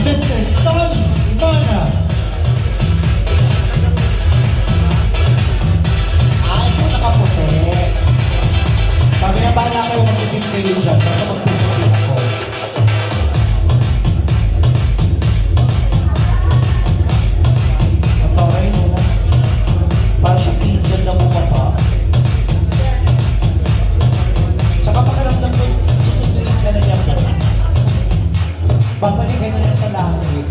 Mr. Son Mana. Ay, ito nakaputi. Sabi na bahala kayo mag-tip kayo dyan. Basta magpuputi ako. Ang taray mo. Parang siya pigeon na bumaba. Saka pakiramdam ko, susunduin ka na niya. Babalik ka na lang sa langit.